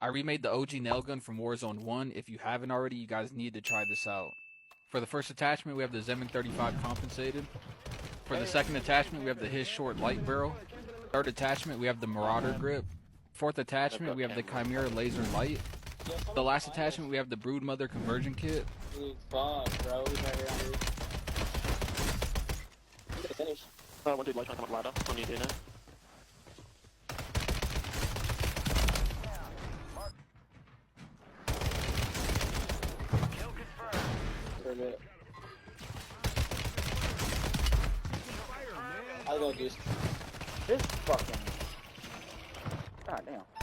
I remade the OG nail gun from Warzone 1. If you haven't already, you guys need to try this out. For the first attachment, we have the Zemin 35 compensated. For the second attachment, we have the His Short light barrel. Third attachment, we have the Marauder grip. Fourth attachment, we have the Chimera laser light. The last attachment, we have the Broodmother conversion kit. Dude, fuck, bro. He's right here on roof. I'm gonna finish. One dude like trying to come up ladder. On you, do now. For a bit. I'll go goose. This fucking. God damn.